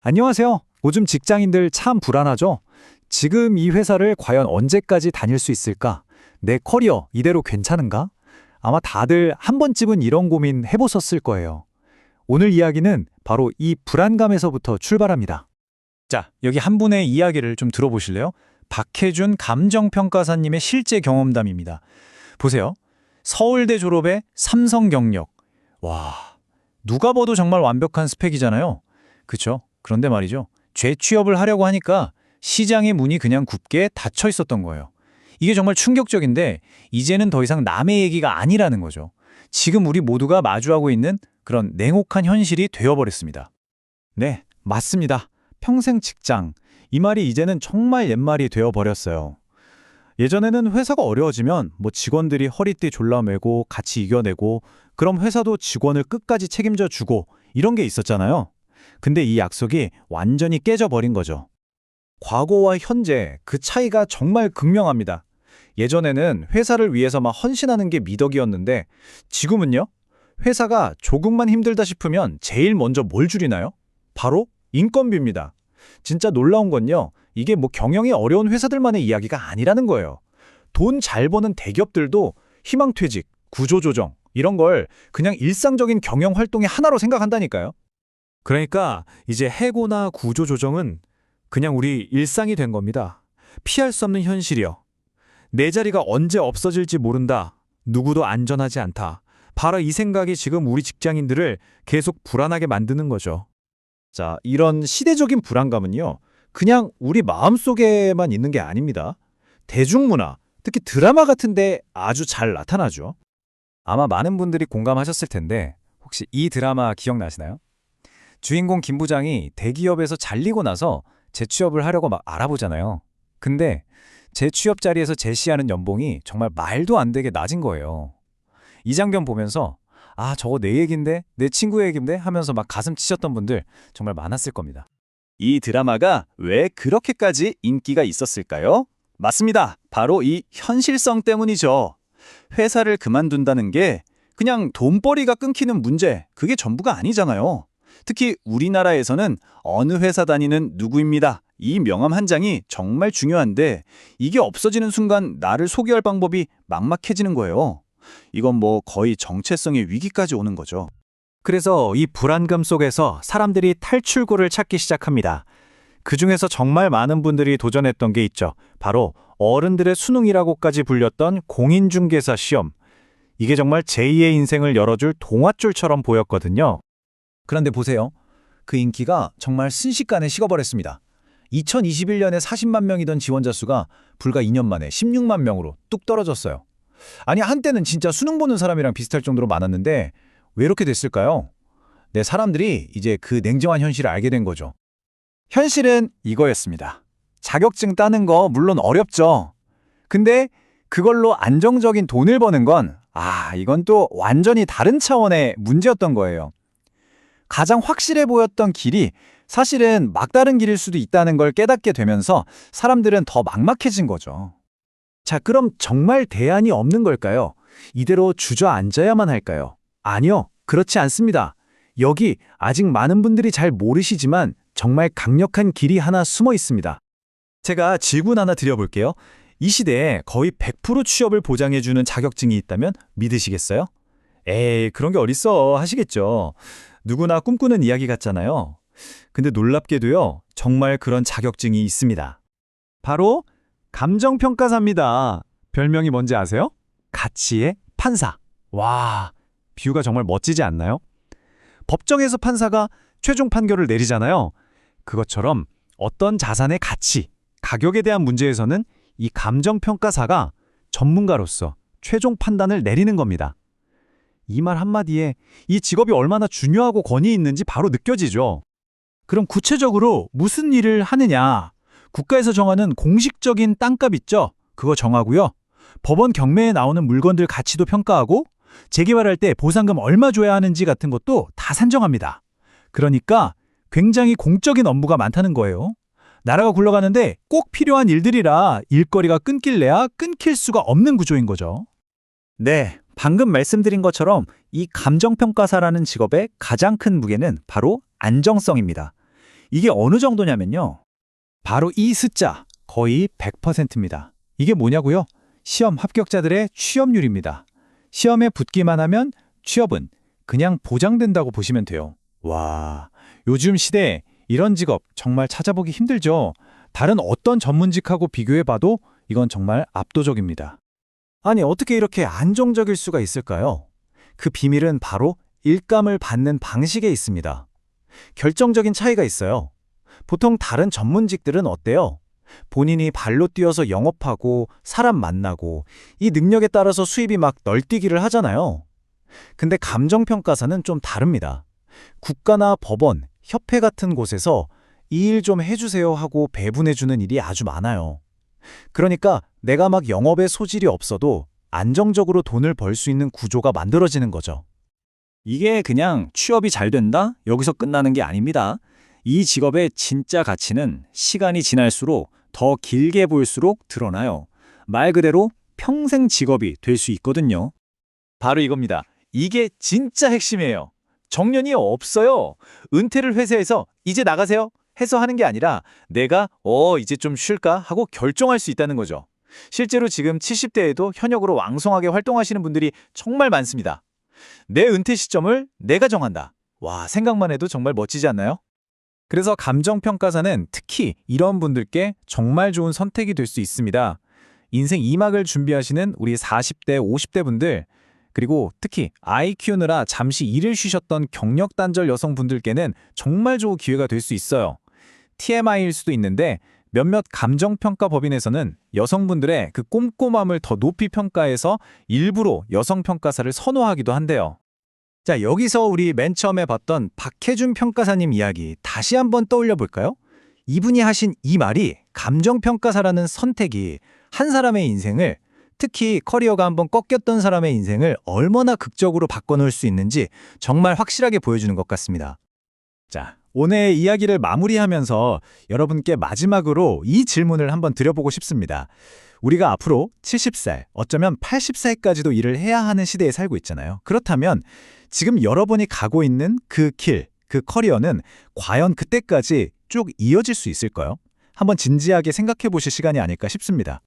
안녕하세요. 요즘 직장인들 참 불안하죠? 지금 이 회사를 과연 언제까지 다닐 수 있을까? 내 커리어 이대로 괜찮은가? 아마 다들 한 번쯤은 이런 고민 해보셨을 거예요. 오늘 이야기는 바로 이 불안감에서부터 출발합니다. 자, 여기 한 분의 이야기를 좀 들어보실래요? 박혜준 감정평가사님의 실제 경험담입니다. 보세요. 서울대 졸업에 삼성 경력. 와, 누가 봐도 정말 완벽한 스펙이잖아요. 그쵸? 그런데 말이죠. 재취업을 하려고 하니까 시장의 문이 그냥 굳게 닫혀 있었던 거예요. 이게 정말 충격적인데 이제는 더 이상 남의 얘기가 아니라는 거죠. 지금 우리 모두가 마주하고 있는 그런 냉혹한 현실이 되어버렸습니다. 네, 맞습니다. 평생 직장. 이 말이 이제는 정말 옛말이 되어버렸어요. 예전에는 회사가 어려워지면 직원들이 허리띠 졸라매고 같이 이겨내고 그럼 회사도 직원을 끝까지 책임져 주고 이런 게 있었잖아요. 근데 이 약속이 완전히 깨져버린 거죠. 과거와 현재 그 차이가 정말 극명합니다. 예전에는 회사를 위해서 막 헌신하는 게 미덕이었는데 지금은요? 회사가 조금만 힘들다 싶으면 제일 먼저 뭘 줄이나요? 바로 인건비입니다. 진짜 놀라운 건요. 이게 경영이 어려운 회사들만의 이야기가 아니라는 거예요. 돈 잘 버는 대기업들도 희망퇴직, 구조조정 이런 걸 그냥 일상적인 경영 활동의 하나로 생각한다니까요. 그러니까 이제 해고나 구조조정은 그냥 우리 일상이 된 겁니다. 피할 수 없는 현실이요. 내 자리가 언제 없어질지 모른다. 누구도 안전하지 않다. 바로 이 생각이 지금 우리 직장인들을 계속 불안하게 만드는 거죠. 자, 이런 시대적인 불안감은요. 그냥 우리 마음속에만 있는 게 아닙니다. 대중문화, 특히 드라마 같은 데 아주 잘 나타나죠. 아마 많은 분들이 공감하셨을 텐데 혹시 이 드라마 기억나시나요? 주인공 김 부장이 대기업에서 잘리고 나서 재취업을 하려고 막 알아보잖아요. 근데 재취업 자리에서 제시하는 연봉이 정말 말도 안 되게 낮은 거예요. 이 장면 보면서 아, 저거 내 얘긴데? 내 친구 얘긴데? 하면서 막 가슴 치셨던 분들 정말 많았을 겁니다. 이 드라마가 왜 그렇게까지 인기가 있었을까요? 맞습니다. 바로 이 현실성 때문이죠. 회사를 그만둔다는 게 그냥 돈벌이가 끊기는 문제, 그게 전부가 아니잖아요. 특히 우리나라에서는 어느 회사 다니는 누구입니다. 이 명함 한 장이 정말 중요한데 이게 없어지는 순간 나를 소개할 방법이 막막해지는 거예요. 이건 거의 정체성의 위기까지 오는 거죠. 그래서 이 불안감 속에서 사람들이 탈출구를 찾기 시작합니다. 그중에서 정말 많은 분들이 도전했던 게 있죠. 바로 어른들의 수능이라고까지 불렸던 공인중개사 시험. 이게 정말 제2의 인생을 열어줄 동화줄처럼 보였거든요. 그런데 보세요. 그 인기가 정말 순식간에 식어버렸습니다. 2021년에 40만 명이던 지원자 수가 불과 2년 만에 16만 명으로 뚝 떨어졌어요. 아니, 한때는 진짜 수능 보는 사람이랑 비슷할 정도로 많았는데 왜 이렇게 됐을까요? 네, 사람들이 이제 그 냉정한 현실을 알게 된 거죠. 현실은 이거였습니다. 자격증 따는 거 물론 어렵죠. 근데 그걸로 안정적인 돈을 버는 건 이건 또 완전히 다른 차원의 문제였던 거예요. 가장 확실해 보였던 길이 사실은 막다른 길일 수도 있다는 걸 깨닫게 되면서 사람들은 더 막막해진 거죠. 자, 그럼 정말 대안이 없는 걸까요? 이대로 주저앉아야만 할까요? 아니요, 그렇지 않습니다. 여기 아직 많은 분들이 잘 모르시지만 정말 강력한 길이 하나 숨어 있습니다. 제가 질문 하나 드려볼게요. 이 시대에 거의 100% 취업을 보장해주는 자격증이 있다면 믿으시겠어요? 에이, 그런 게 어딨어 하시겠죠. 누구나 꿈꾸는 이야기 같잖아요. 근데 놀랍게도요, 정말 그런 자격증이 있습니다. 바로 감정평가사입니다. 별명이 뭔지 아세요? 가치의 판사. 와, 비유가 정말 멋지지 않나요? 법정에서 판사가 최종 판결을 내리잖아요. 그것처럼 어떤 자산의 가치, 가격에 대한 문제에서는 이 감정평가사가 전문가로서 최종 판단을 내리는 겁니다. 이 말 한마디에 이 직업이 얼마나 중요하고 권위 있는지 바로 느껴지죠. 그럼 구체적으로 무슨 일을 하느냐? 국가에서 정하는 공식적인 땅값 있죠? 그거 정하고요. 법원 경매에 나오는 물건들 가치도 평가하고 재개발할 때 보상금 얼마 줘야 하는지 같은 것도 다 산정합니다. 그러니까 굉장히 공적인 업무가 많다는 거예요. 나라가 굴러가는데 꼭 필요한 일들이라 일거리가 끊길래야 끊길 수가 없는 구조인 거죠. 네, 방금 말씀드린 것처럼 이 감정평가사라는 직업의 가장 큰 무게는 바로 안정성입니다. 이게 어느 정도냐면요. 바로 이 숫자, 거의 100%입니다. 이게 뭐냐고요? 시험 합격자들의 취업률입니다. 시험에 붙기만 하면 취업은 그냥 보장된다고 보시면 돼요. 와, 요즘 시대에 이런 직업 정말 찾아보기 힘들죠? 다른 어떤 전문직하고 비교해봐도 이건 정말 압도적입니다. 아니, 어떻게 이렇게 안정적일 수가 있을까요? 그 비밀은 바로 일감을 받는 방식에 있습니다. 결정적인 차이가 있어요. 보통 다른 전문직들은 어때요? 본인이 발로 뛰어서 영업하고 사람 만나고 이 능력에 따라서 수입이 막 널뛰기를 하잖아요. 근데 감정평가사는 좀 다릅니다. 국가나 법원, 협회 같은 곳에서 이 일 좀 해주세요 하고 배분해주는 일이 아주 많아요. 그러니까 내가 막 영업에 소질이 없어도 안정적으로 돈을 벌 수 있는 구조가 만들어지는 거죠. 이게 그냥 취업이 잘 된다? 여기서 끝나는 게 아닙니다. 이 직업의 진짜 가치는 시간이 지날수록 더 길게 볼수록 드러나요. 말 그대로 평생 직업이 될 수 있거든요. 바로 이겁니다. 이게 진짜 핵심이에요. 정년이 없어요. 은퇴를 회사에서 이제 나가세요 해서 하는 게 아니라 내가 이제 좀 쉴까 하고 결정할 수 있다는 거죠. 실제로 지금 70대에도 현역으로 왕성하게 활동하시는 분들이 정말 많습니다. 내 은퇴 시점을 내가 정한다. 와, 생각만 해도 정말 멋지지 않나요? 그래서 감정평가사는 특히 이런 분들께 정말 좋은 선택이 될 수 있습니다. 인생 2막을 준비하시는 우리 40대, 50대 분들, 그리고 특히 아이 키우느라 잠시 일을 쉬셨던 경력 단절 여성분들께는 정말 좋은 기회가 될 수 있어요. TMI일 수도 있는데 몇몇 감정평가 법인에서는 여성분들의 그 꼼꼼함을 더 높이 평가해서 일부러 여성평가사를 선호하기도 한대요. 자, 여기서 우리 맨 처음에 봤던 박혜준 평가사님 이야기 다시 한번 떠올려 볼까요? 이분이 하신 이 말이 감정평가사라는 선택이 한 사람의 인생을, 특히 커리어가 한번 꺾였던 사람의 인생을 얼마나 극적으로 바꿔놓을 수 있는지 정말 확실하게 보여주는 것 같습니다. 자, 오늘 이야기를 마무리하면서 여러분께 마지막으로 이 질문을 한번 드려보고 싶습니다. 우리가 앞으로 70살, 어쩌면 80살까지도 일을 해야 하는 시대에 살고 있잖아요. 그렇다면 지금 여러분이 가고 있는 그 길, 그 커리어는 과연 그때까지 쭉 이어질 수 있을까요? 한번 진지하게 생각해 보실 시간이 아닐까 싶습니다.